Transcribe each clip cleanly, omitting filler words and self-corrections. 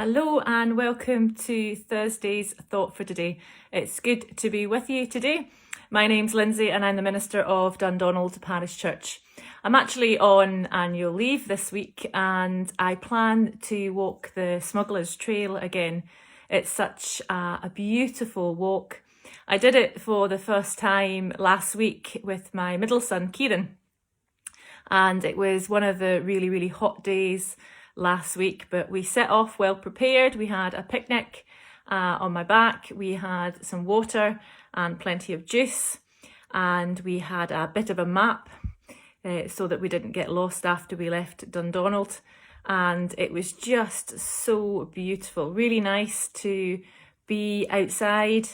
Hello and welcome to Thursday's Thought for Today. It's good to be with you today. My name's Lindsay and I'm the Minister of Dundonald Parish Church. I'm actually on annual leave this week and I plan to walk the Smugglers Trail again. It's such a beautiful walk. I did it for the first time last week with my middle son Kieran, and it was one of the really hot days last week, but we set off well prepared. We had a picnic on my back, we had some water and plenty of juice, and we had a bit of a map so that we didn't get lost after we left Dundonald. And it was just so beautiful, really nice to be outside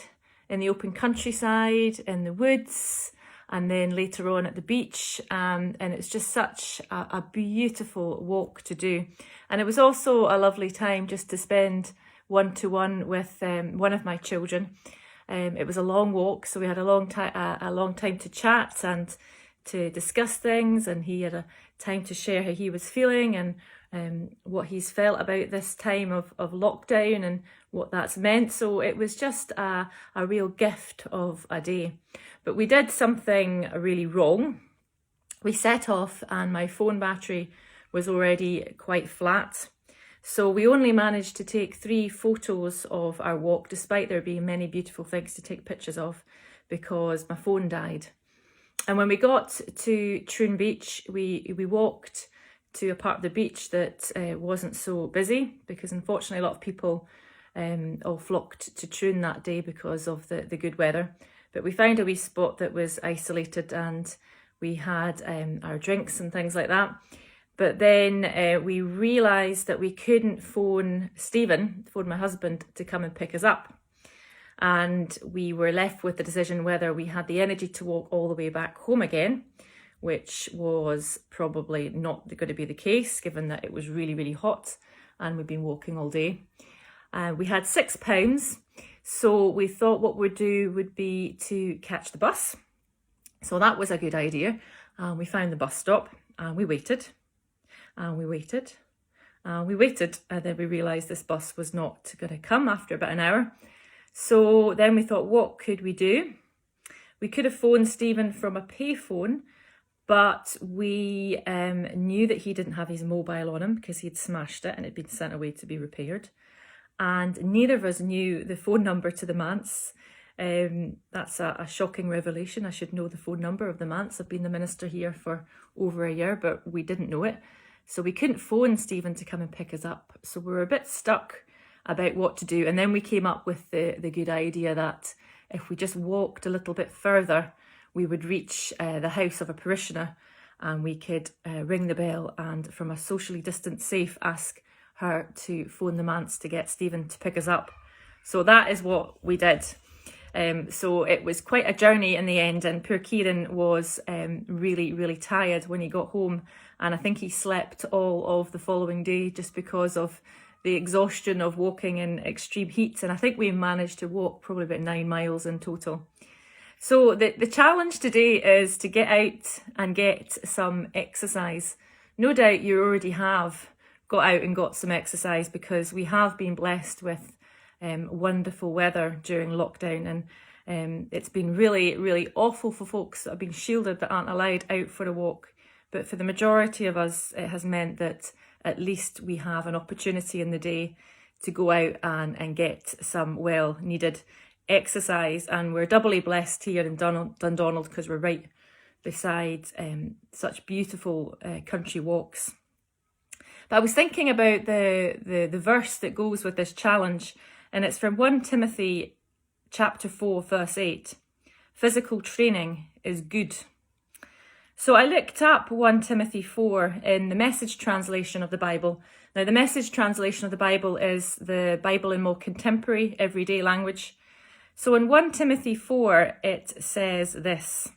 in the open countryside, in the woods, and then later on at the beach, and it's just such a beautiful walk to do. And it was also a lovely time just to spend one-to-one with one of my children. It was a long walk, so we had a long time to chat and to discuss things, and he had a time to share how he was feeling and what he's felt about this time of lockdown and what that's meant. So it was just a real gift of a day. But we did something really wrong. We set off and my phone battery was already quite flat. So we only managed to take 3 photos of our walk, despite there being many beautiful things to take pictures of, because my phone died. And when we got to Troon Beach, we walked to a part of the beach that wasn't so busy, because unfortunately a lot of people all flocked to Troon that day because of the good weather. But we found a wee spot that was isolated and we had our drinks and things like that. But then we realised that we couldn't phone my husband, to come and pick us up. And we were left with the decision whether we had the energy to walk all the way back home again, which was probably not going to be the case, given that it was really hot and we'd been walking all day. We had £6, so we thought what we'd do would be to catch the bus. So that was a good idea. We found the bus stop and we waited and we waited and we waited, and then we realised this bus was not going to come after about an hour. So then we thought, what could we do? We could have phoned Stephen from a payphone, but we knew that he didn't have his mobile on him because he'd smashed it and it'd been sent away to be repaired. And neither of us knew the phone number to the manse. That's a shocking revelation. I should know the phone number of the manse. I've been the minister here for over a year, but we didn't know it. So we couldn't phone Stephen to come and pick us up. So we were a bit stuck about what to do. And then we came up with the good idea that if we just walked a little bit further, we would reach the house of a parishioner and we could ring the bell and, from a socially distant safe, ask her to phone the manse to get Stephen to pick us up. So that is what we did. So it was quite a journey in the end, and poor Kieran was really tired when he got home, and I think he slept all of the following day just because of the exhaustion of walking in extreme heat. And I think we managed to walk probably about 9 miles in total. So the challenge today is to get out and get some exercise. No doubt you already have got out and got some exercise, because we have been blessed with wonderful weather during lockdown, and it's been really awful for folks that have been shielded, that aren't allowed out for a walk. But for the majority of us, it has meant that at least we have an opportunity in the day to go out and get some well needed exercise. And we're doubly blessed here in Dundonald because we're right beside such beautiful country walks. But I was thinking about the verse that goes with this challenge, and it's from 1 Timothy chapter 4 verse 8. Physical training is good. So I looked up 1 Timothy 4 in the Message translation of the Bible. Now, the Message translation of the Bible is the Bible in more contemporary, everyday language. So in 1 Timothy 4, it says this: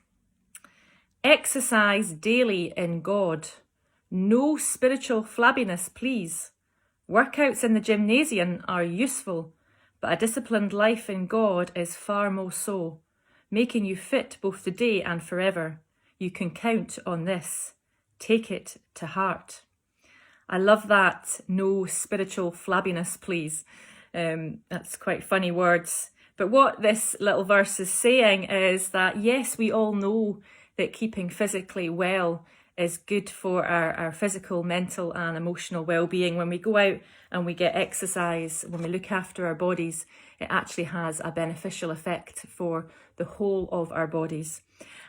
exercise daily in God. No spiritual flabbiness, please. Workouts in the gymnasium are useful, but a disciplined life in God is far more so, making you fit both today and forever. You can count on this. Take it to heart. I love that. No spiritual flabbiness, please. That's quite funny words. But what this little verse is saying is that, yes, we all know that keeping physically well is good for our physical, mental and emotional well-being. When we go out and we get exercise, when we look after our bodies, it actually has a beneficial effect for the whole of our bodies.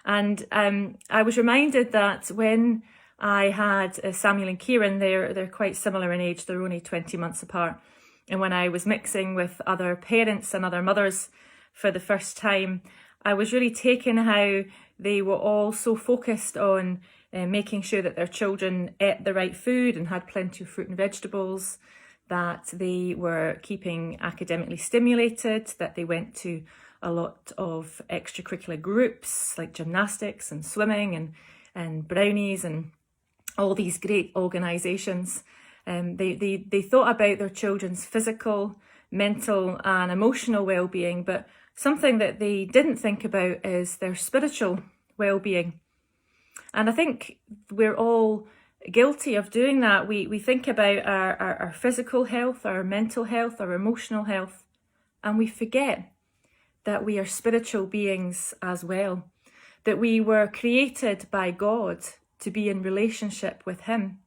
And I was reminded that when I had Samuel and Kieran, they're quite similar in age, they're only 20 months apart. And when I was mixing with other parents and other mothers for the first time, I was really taken how they were all so focused on making sure that their children ate the right food and had plenty of fruit and vegetables, that they were keeping academically stimulated, that they went to a lot of extracurricular groups like gymnastics and swimming and brownies and all these great organisations. They thought about their children's physical, mental and emotional well-being, but something that they didn't think about is their spiritual well-being. And I think we're all guilty of doing that. We think about our physical health, our mental health, our emotional health, and we forget that we are spiritual beings as well, that we were created by God to be in relationship with Him.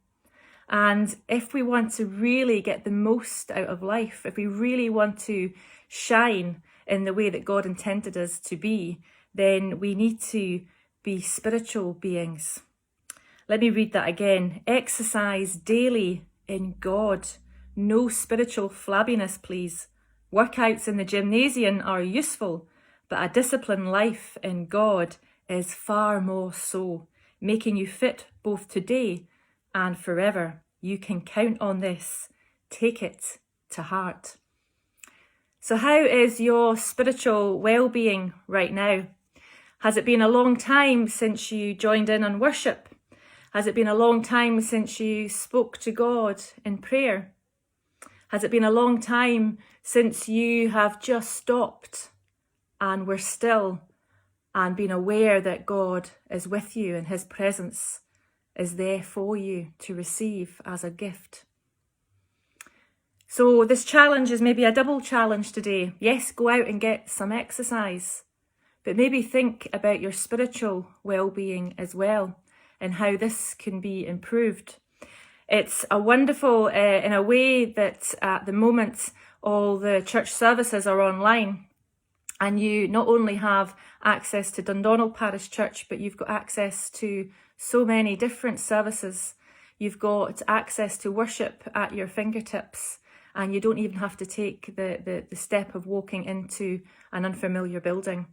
And if we want to really get the most out of life, if we really want to shine in the way that God intended us to be, then we need to be spiritual beings. Let me read that again. Exercise daily in God. No spiritual flabbiness, please. Workouts in the gymnasium are useful, but a disciplined life in God is far more so, making you fit both today and forever. You can count on this. Take it to heart. So how is your spiritual well-being right now? Has it been a long time since you joined in on worship? Has it been a long time since you spoke to God in prayer? Has it been a long time since you have just stopped and were still and been aware that God is with you and His presence is there for you to receive as a gift? So this challenge is maybe a double challenge today. Yes, go out and get some exercise, but maybe think about your spiritual well-being as well and how this can be improved. It's a wonderful, in a way that at the moment all the church services are online, and you not only have access to Dundonald Parish Church, but you've got access to so many different services. You've got access to worship at your fingertips, and you don't even have to take the step of walking into an unfamiliar building.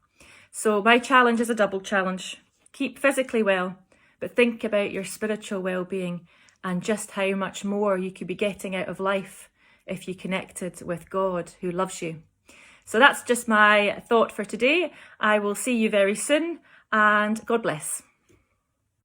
So my challenge is a double challenge. Keep physically well, but think about your spiritual well-being and just how much more you could be getting out of life if you connected with God who loves you. So that's just my thought for today. I will see you very soon, and God bless.